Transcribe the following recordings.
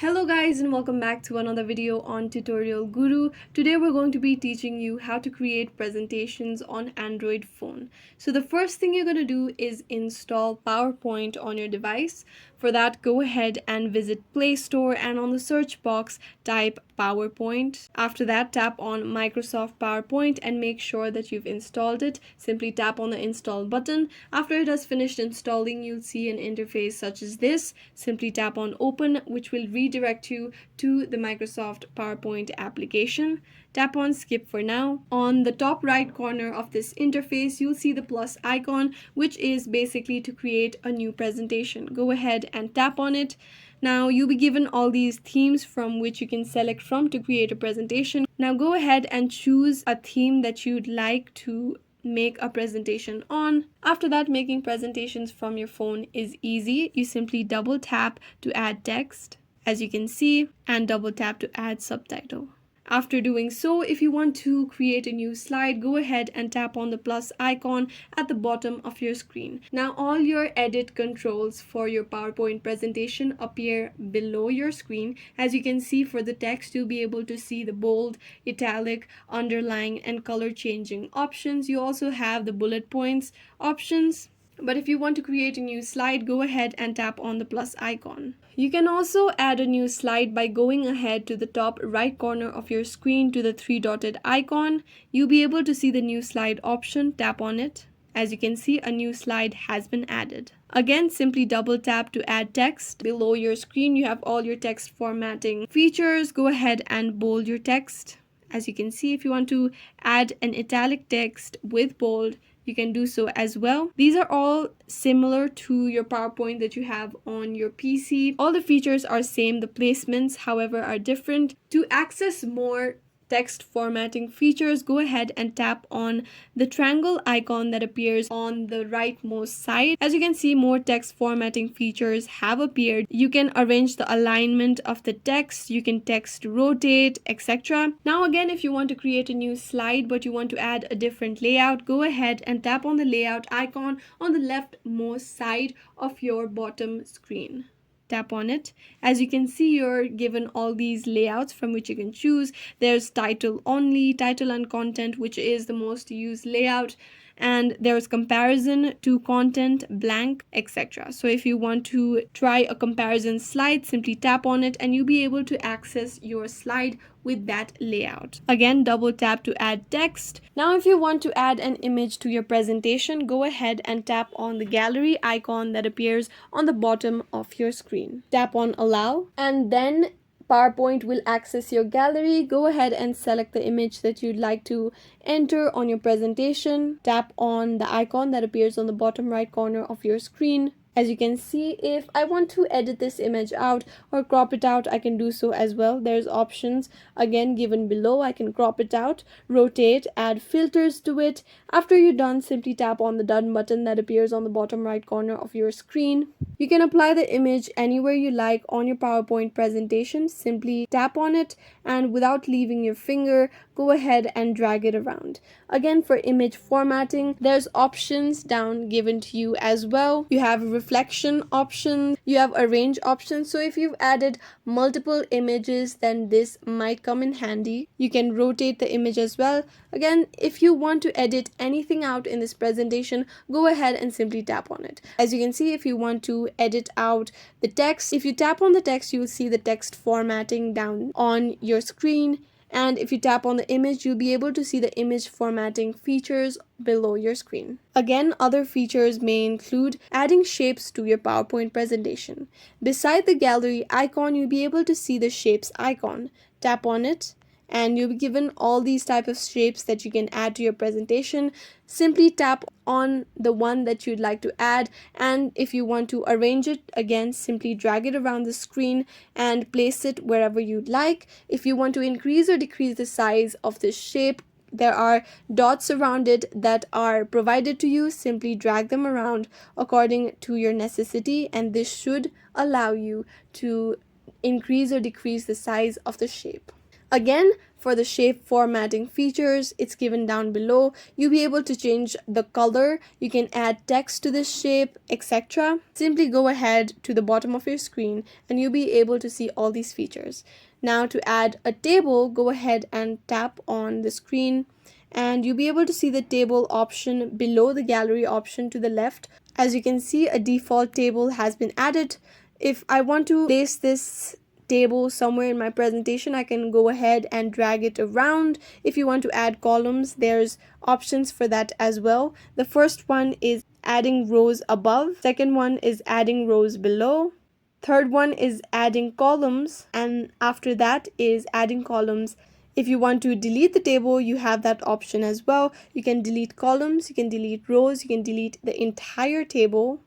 Hello guys and welcome back to another video on Tutorial Guru. Today we're going to be teaching you how to create presentations on Android phone. So the first thing you're going to do is install PowerPoint on your device. For that, go ahead and visit Play Store and on the search box type PowerPoint. After that, tap on Microsoft PowerPoint and make sure that you've installed it. Simply tap on the install button. After it has finished installing, you'll see an interface such as this. Simply tap on open, which will redirect you to the Microsoft PowerPoint application. Tap on skip for now. On the top right corner of this interface, you'll see the plus icon, which is basically to create a new presentation. Go ahead and tap on it. Now you'll be given all these themes from which you can select from to create a presentation. Now go ahead and choose a theme that you'd like to make a presentation on. After that, making presentations from your phone is easy. You simply double tap to add text, as you can see, and double tap to add subtitle. After doing so, if you want to create a new slide, go ahead and tap on the plus icon at the bottom of your screen. Now all your edit controls for your PowerPoint presentation appear below your screen. As you can see, for the text, you'll be able to see the bold, italic, underline, and color changing options. You also have the bullet points options. But if you want to create a new slide, go ahead and tap on the plus icon. You can also add a new slide by going ahead to the top right corner of your screen to the three-dotted icon. You'll be able to see the new slide option. Tap on it. As you can see, a new slide has been added. Again, simply double tap to add text. Below your screen, you have all your text formatting features. Go ahead and bold your text. As you can see, if you want to add an italic text with bold, you can do so as well. These are all similar to your PowerPoint that you have on your PC. All the features are same, the placements, however, are different. To access more text formatting features, go ahead and tap on the triangle icon that appears on the rightmost side. As you can see, more text formatting features have appeared. You can arrange the alignment of the text, you can text rotate, etc. Now again, if you want to create a new slide but you want to add a different layout, go ahead and tap on the layout icon on the leftmost side of your bottom screen. Tap on it. As you can see, you're given all these layouts from which you can choose. There's title only, title and content, which is the most used layout, and there's comparison to content, blank, etc. So if you want to try a comparison slide, simply tap on it and you'll be able to access your slide with that layout. Again, double tap to add text. Now if you want to add an image to your presentation, go ahead and tap on the gallery icon that appears on the bottom of your screen. Tap on allow, and then PowerPoint will access your gallery. Go ahead and select the image that you'd like to enter on your presentation. Tap on the icon that appears on the bottom right corner of your screen. As you can see, if I want to edit this image out or crop it out, I can do so as well. There's options again given below. I can crop it out, rotate, add filters to it. After you're done, simply tap on the done button that appears on the bottom right corner of your screen. You can apply the image anywhere you like on your PowerPoint presentation. Simply tap on it and without leaving your finger, go ahead and drag it around. Again, for image formatting, there's options down given to you as well. You have reflection options, you have arrange options. So if you've added multiple images, then this might come in handy. You can rotate the image as well. Again, if you want to edit anything out in this presentation, go ahead and simply tap on it. As you can see, if you want to edit out the text, if you tap on the text, you will see the text formatting down on your screen. And if you tap on the image, you'll be able to see the image formatting features below your screen. Again, other features may include adding shapes to your PowerPoint presentation. Beside the gallery icon, you'll be able to see the shapes icon. Tap on it and you'll be given all these type of shapes that you can add to your presentation. Simply tap on the one that you'd like to add, and if you want to arrange it, again, simply drag it around the screen and place it wherever you'd like. If you want to increase or decrease the size of this shape, there are dots around it that are provided to you. Simply drag them around according to your necessity, and this should allow you to increase or decrease the size of the shape. Again, for the shape formatting features, it's given down below. You'll be able to change the color, you can add text to this shape, etc. Simply go ahead to the bottom of your screen and you'll be able to see all these features. Now to add a table, go ahead and tap on the screen and you'll be able to see the table option below the gallery option to the left. As you can see, a default table has been added. If I want to place this table somewhere in my presentation, I can go ahead and drag it around. If you want to add columns, there's options for that as well. The first one is adding rows above, second one is adding rows below, third one is adding columns, and after that is adding columns. If you want to delete the table, you have that option as well. You can delete columns, you can delete rows, you can delete the entire table.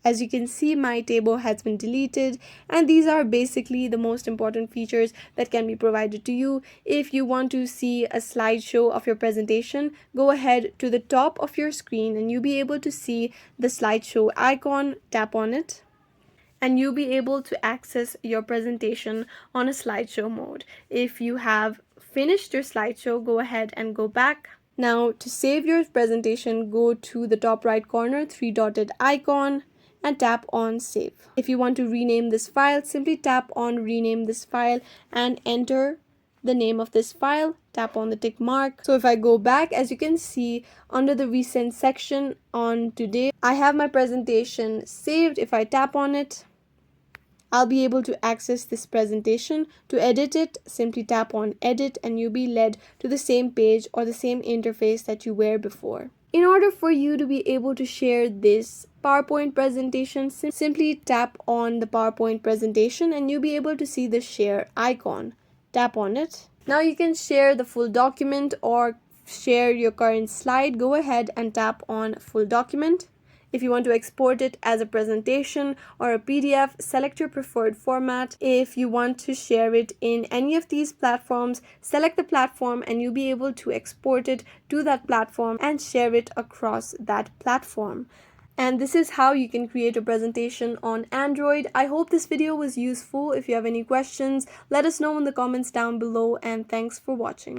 As you can see, my table has been deleted, and these are basically the most important features that can be provided to you. If you want to see a slideshow of your presentation, go ahead to the top of your screen and you'll be able to see the slideshow icon. Tap on it and you'll be able to access your presentation on a slideshow mode. If you have finished your slideshow, go ahead and go back. Now to save your presentation, go to the top right corner, three-dotted icon, and tap on save. If you want to rename this file, simply tap on rename this file and enter the name of this file. Tap on the tick mark. So if I go back, as you can see under the recent section on today, I have my presentation saved. If I tap on it, I'll be able to access this presentation. To edit it, simply tap on edit and you'll be led to the same page or the same interface that you were before. In order for you to be able to share this PowerPoint presentation, simply tap on the PowerPoint presentation and you'll be able to see the share icon. Tap on it. Now you can share the full document or share your current slide. Go ahead and tap on full document. If you want to export it as a presentation or a PDF, select your preferred format. If you want to share it in any of these platforms, select the platform and you'll be able to export it to that platform and share it across that platform. And this is how you can create a presentation on Android. I hope this video was useful. If you have any questions, let us know in the comments down below, and thanks for watching.